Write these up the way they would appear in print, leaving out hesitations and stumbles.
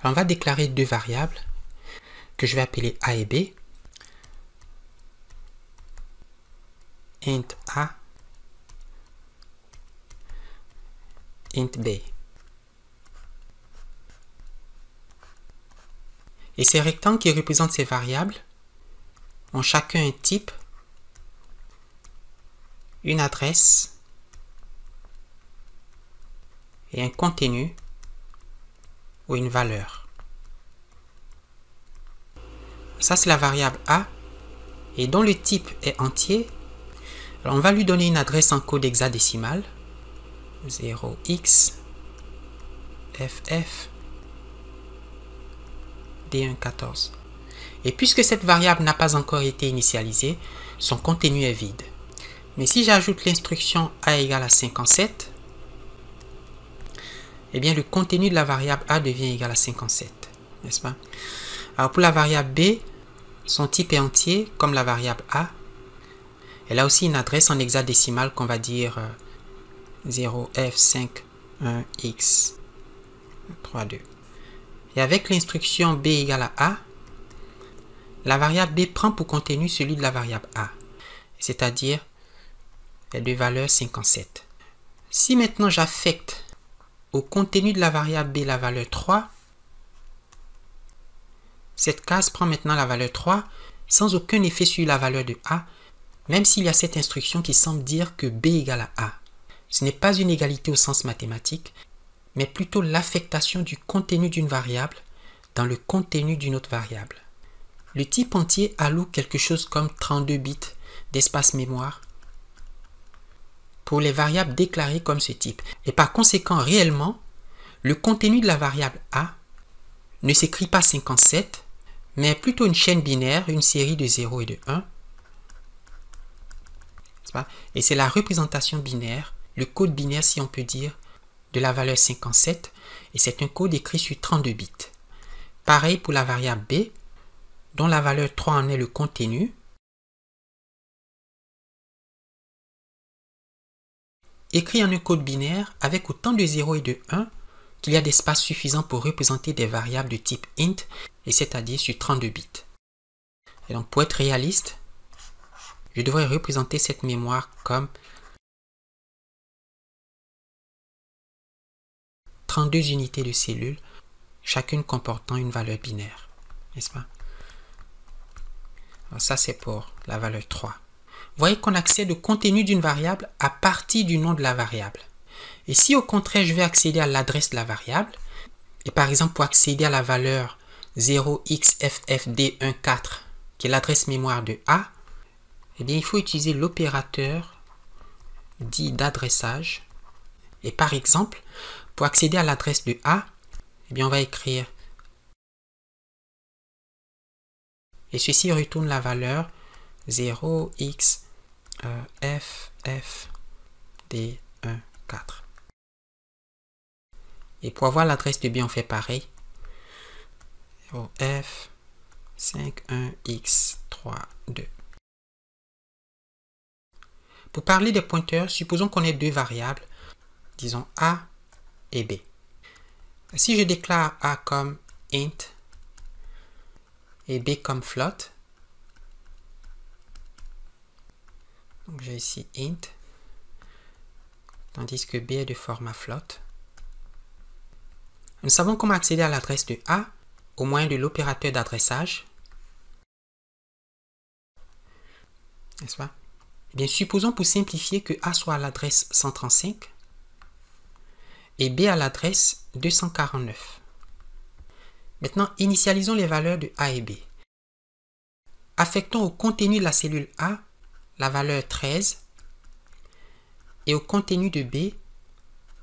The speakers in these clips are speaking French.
Alors, on va déclarer deux variables que je vais appeler A et B. Int A, int B. Et ces rectangles qui représentent ces variables ont chacun un type, une adresse et un contenu ou une valeur. Ça, c'est la variable A et dont le type est entier. Alors, on va lui donner une adresse en code hexadécimal 0x ff D114. Et puisque cette variable n'a pas encore été initialisée, son contenu est vide. Mais si j'ajoute l'instruction A égale à 57, eh bien le contenu de la variable A devient égal à 57, n'est-ce pas? Alors pour la variable B, son type est entier comme la variable A. Elle a aussi une adresse en hexadécimal qu'on va dire 0f51x32. Et avec l'instruction B égale à A, la variable B prend pour contenu celui de la variable A, c'est-à-dire les deux valeurs 57. Si maintenant j'affecte au contenu de la variable B la valeur 3, cette case prend maintenant la valeur 3 sans aucun effet sur la valeur de A, même s'il y a cette instruction qui semble dire que B égale à A. Ce n'est pas une égalité au sens mathématique, mais plutôt l'affectation du contenu d'une variable dans le contenu d'une autre variable. Le type entier alloue quelque chose comme 32 bits d'espace mémoire pour les variables déclarées comme ce type. Et par conséquent, réellement, le contenu de la variable A ne s'écrit pas 57, mais plutôt une chaîne binaire, une série de 0 et de 1. Et c'est la représentation binaire, le code binaire si on peut dire, de la valeur 57, et c'est un code écrit sur 32 bits. Pareil pour la variable B, dont la valeur 3 en est le contenu, écrit en un code binaire avec autant de 0 et de 1 qu'il y a d'espace suffisant pour représenter des variables de type int, et c'est-à-dire sur 32 bits. Et donc pour être réaliste, je devrais représenter cette mémoire comme 32 unités de cellules, chacune comportant une valeur binaire, n'est-ce pas? Alors ça c'est pour la valeur 3. Vous voyez qu'on accède au contenu d'une variable à partir du nom de la variable. Et si au contraire je vais accéder à l'adresse de la variable, et par exemple pour accéder à la valeur 0xffd14, qui est l'adresse mémoire de A, eh bien il faut utiliser l'opérateur dit d'adressage. Et par exemple, pour accéder à l'adresse de A, eh bien on va écrire et ceci retourne la valeur 0xffd14. Et pour avoir l'adresse de B, on fait pareil. 0f51x32. Pour parler des pointeurs, supposons qu'on ait deux variables, disons A et B. Si je déclare A comme int et B comme float, donc j'ai ici int, tandis que B est de format float. Nous savons comment accéder à l'adresse de A au moyen de l'opérateur d'adressage. N'est-ce pas? Eh bien, supposons pour simplifier que A soit à l'adresse 135 et B à l'adresse 249. Maintenant, initialisons les valeurs de A et B. Affectons au contenu de la cellule A la valeur 13 et au contenu de B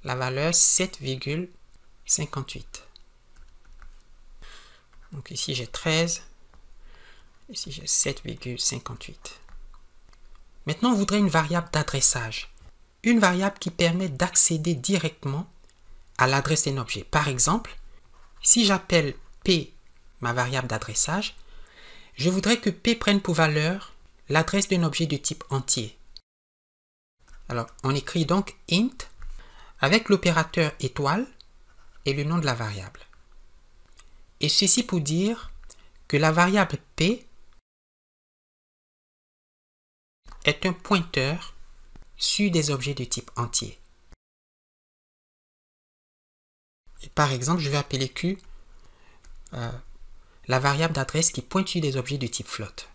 la valeur 7,58. Donc ici j'ai 13, ici j'ai 7,58. Maintenant, on voudrait une variable d'adressage. Une variable qui permet d'accéder directement à l'adresse d'un objet. Par exemple, si j'appelle P ma variable d'adressage, je voudrais que P prenne pour valeur l'adresse d'un objet de type entier. Alors, on écrit donc int avec l'opérateur étoile et le nom de la variable. Et ceci pour dire que la variable P est un pointeur sur des objets de type entier. Et par exemple, je vais appeler Q la variable d'adresse qui pointe sur des objets de type float.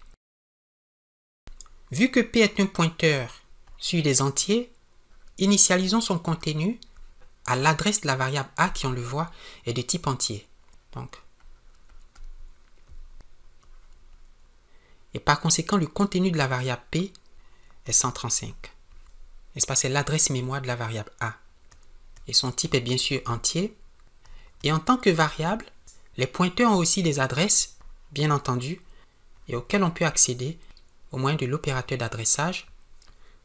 Vu que P est un pointeur sur des entiers, initialisons son contenu à l'adresse de la variable A qui, on le voit, est de type entier. Et par conséquent, le contenu de la variable P est 135. N'est-ce pas? C'est l'adresse mémoire de la variable A. Et son type est bien sûr entier. Et en tant que variable, les pointeurs ont aussi des adresses, bien entendu, et auxquelles on peut accéder au moyen de l'opérateur d'adressage.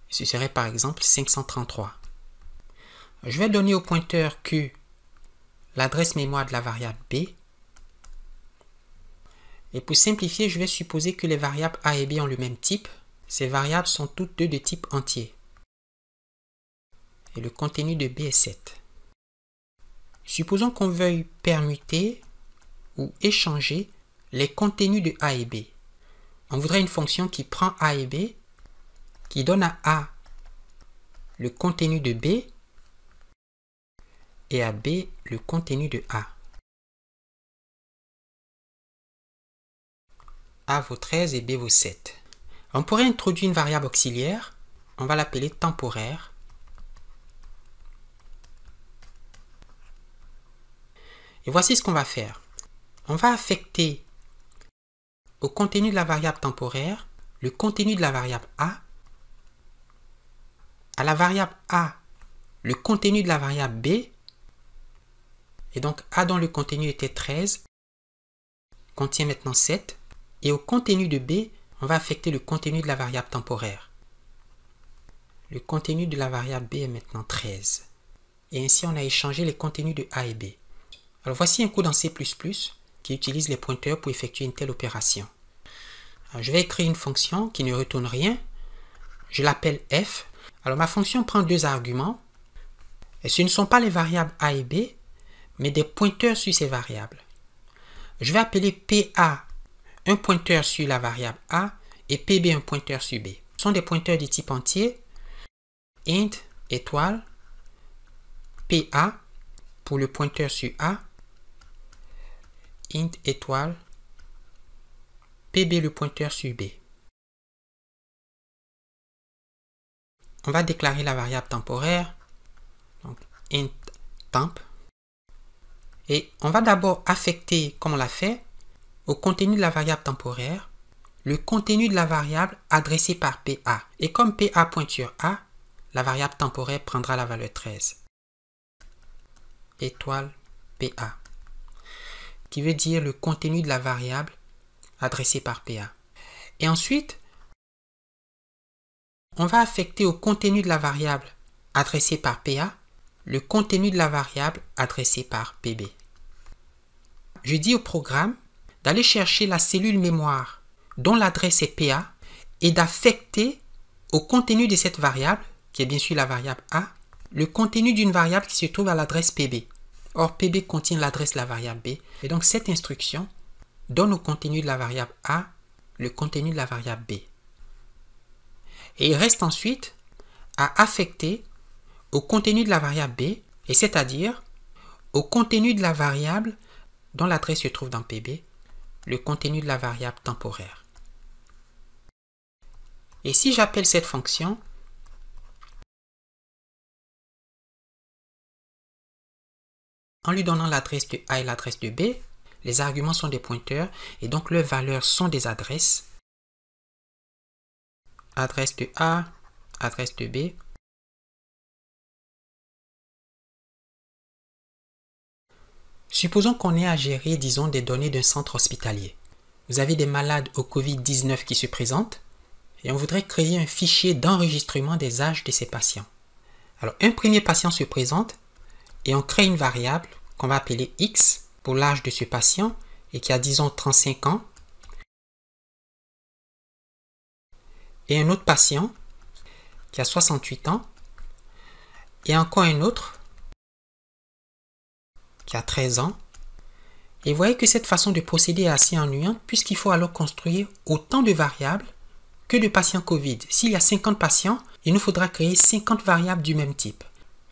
Ce serait par exemple 533. Je vais donner au pointeur Q l'adresse mémoire de la variable B. Et pour simplifier, je vais supposer que les variables A et B ont le même type. Ces variables sont toutes deux de type entier. Et le contenu de B est 7. Supposons qu'on veuille permuter ou échanger les contenus de A et B. On voudrait une fonction qui prend A et B, qui donne à A le contenu de B et à B le contenu de A. A vaut 13 et B vaut 7. On pourrait introduire une variable auxiliaire. On va l'appeler temporaire. Et voici ce qu'on va faire. On va affecter au contenu de la variable temporaire le contenu de la variable A, à la variable A le contenu de la variable B, et donc A dont le contenu était 13 contient maintenant 7, et au contenu de B, on va affecter le contenu de la variable temporaire. Le contenu de la variable B est maintenant 13. Et ainsi, on a échangé les contenus de A et B. Alors voici un code en C++ qui utilise les pointeurs pour effectuer une telle opération. Alors, je vais écrire une fonction qui ne retourne rien. Je l'appelle f. Alors ma fonction prend deux arguments. Et ce ne sont pas les variables A et B, mais des pointeurs sur ces variables. Je vais appeler PA un pointeur sur la variable A et PB un pointeur sur B. Ce sont des pointeurs de type entier. Int étoile PA pour le pointeur sur A. Int étoile PB le pointeur sur B. On va déclarer la variable temporaire. Donc int temp. Et on va d'abord affecter, comme on l'a fait, au contenu de la variable temporaire, le contenu de la variable adressée par PA. Et comme PA pointe sur A, la variable temporaire prendra la valeur 13. Étoile PA. Qui veut dire le contenu de la variable adressée par PA. Et ensuite, on va affecter au contenu de la variable adressée par PA le contenu de la variable adressée par PB. Je dis au programme d'aller chercher la cellule mémoire dont l'adresse est PA et d'affecter au contenu de cette variable, qui est bien sûr la variable A, le contenu d'une variable qui se trouve à l'adresse PB. Or, PB contient l'adresse de la variable B. Et donc, cette instruction donne au contenu de la variable A le contenu de la variable B. Et il reste ensuite à affecter au contenu de la variable B, et c'est-à-dire au contenu de la variable dont l'adresse se trouve dans PB, le contenu de la variable temporaire. Et si j'appelle cette fonction, en lui donnant l'adresse de A et l'adresse de B, les arguments sont des pointeurs et donc leurs valeurs sont des adresses. Adresse de A, adresse de B. Supposons qu'on ait à gérer, disons, des données d'un centre hospitalier. Vous avez des malades au Covid-19 qui se présentent et on voudrait créer un fichier d'enregistrement des âges de ces patients. Alors, un premier patient se présente et on crée une variable qu'on va appeler X pour l'âge de ce patient et qui a, disons, 35 ans. Et un autre patient qui a 68 ans. Et encore un autre qui a 13 ans. Et vous voyez que cette façon de procéder est assez ennuyante puisqu'il faut alors construire autant de variables que de patients Covid. S'il y a 50 patients, il nous faudra créer 50 variables du même type.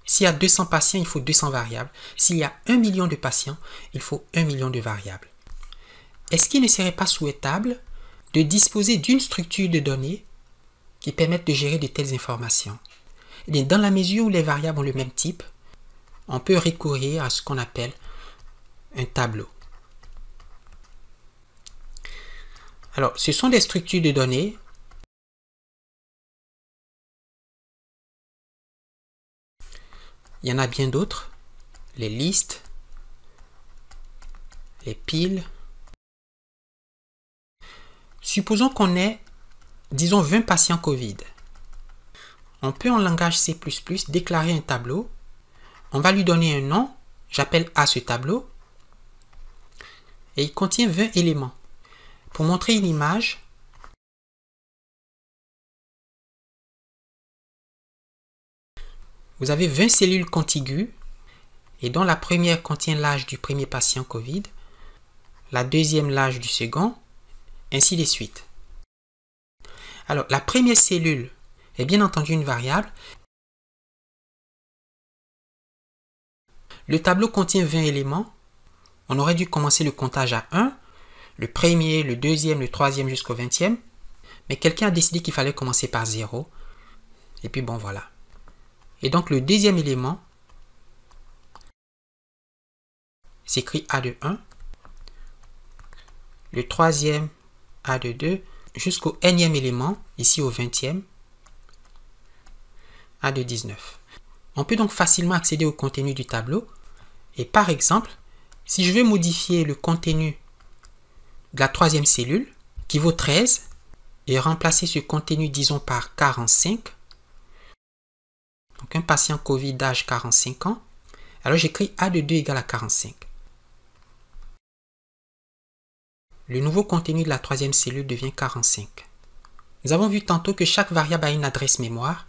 S'il y a 200 patients, il faut 200 variables. S'il y a 1 million de patients, il faut 1 million de variables. Est-ce qu'il ne serait pas souhaitable de disposer d'une structure de données qui permette de gérer de telles informations? Et bien, dans la mesure où les variables ont le même type, on peut recourir à ce qu'on appelle un tableau. Alors, ce sont des structures de données. Il y en a bien d'autres. Les listes, les piles. Supposons qu'on ait, disons, 20 patients Covid. On peut en langage C++ déclarer un tableau. On va lui donner un nom. J'appelle A ce tableau. Et il contient 20 éléments. Pour montrer une image, vous avez 20 cellules contiguës et dont la première contient l'âge du premier patient Covid, la deuxième l'âge du second, ainsi de suite. Alors, la première cellule est bien entendu une variable. Le tableau contient 20 éléments. On aurait dû commencer le comptage à 1, le premier, le deuxième, le troisième jusqu'au 20e. Mais quelqu'un a décidé qu'il fallait commencer par 0. Et puis bon, voilà. Et donc, le deuxième élément s'écrit A de 1. Le troisième A de 2 jusqu'au nème élément, ici au 20e, A de 19. On peut donc facilement accéder au contenu du tableau. Et par exemple, si je veux modifier le contenu de la troisième cellule, qui vaut 13, et remplacer ce contenu, disons, par 45, donc un patient Covid d'âge 45 ans, alors j'écris A de 2 égale à 45. Le nouveau contenu de la troisième cellule devient 45. Nous avons vu tantôt que chaque variable a une adresse mémoire,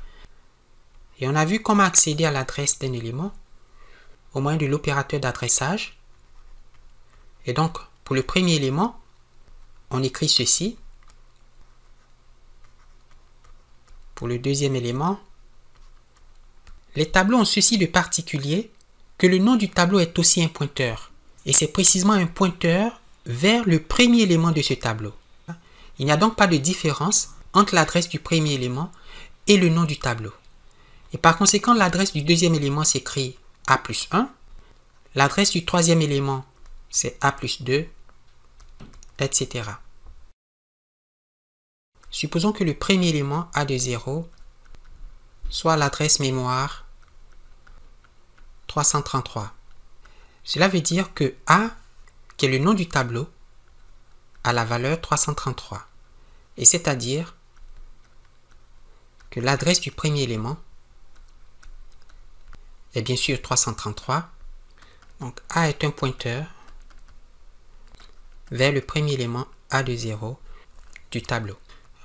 et on a vu comment accéder à l'adresse d'un élément au moyen de l'opérateur d'adressage. Et donc, pour le premier élément, on écrit ceci. Pour le deuxième élément, les tableaux ont ceci de particulier que le nom du tableau est aussi un pointeur. Et c'est précisément un pointeur vers le premier élément de ce tableau. Il n'y a donc pas de différence entre l'adresse du premier élément et le nom du tableau. Et par conséquent, l'adresse du deuxième élément s'écrit A plus 1. L'adresse du troisième élément, c'est A plus 2, etc. Supposons que le premier élément A de 0 soit l'adresse mémoire 333. Cela veut dire que A, qui est le nom du tableau, a la valeur 333. Et c'est-à-dire que l'adresse du premier élément est bien sûr 333. Donc A est un pointeur vers le premier élément A de 0 du tableau.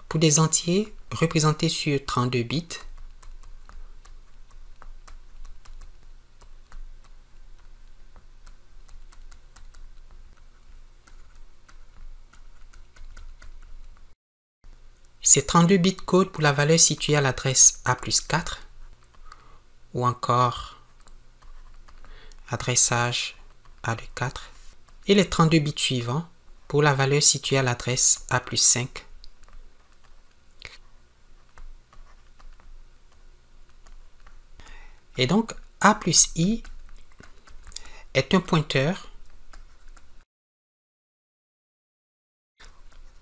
Pour des entiers représentés sur 32 bits, c'est 32 bits code pour la valeur située à l'adresse A plus 4 ou encore adressage A de 4 et les 32 bits suivants pour la valeur située à l'adresse A plus 5. Et donc A plus I est un pointeur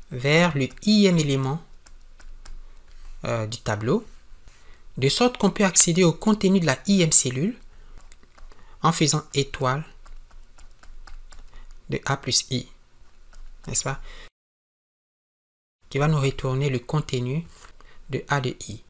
vers le ième élément du tableau, de sorte qu'on peut accéder au contenu de la ième cellule en faisant étoile de A plus I, n'est-ce pas? Qui va nous retourner le contenu de A de I.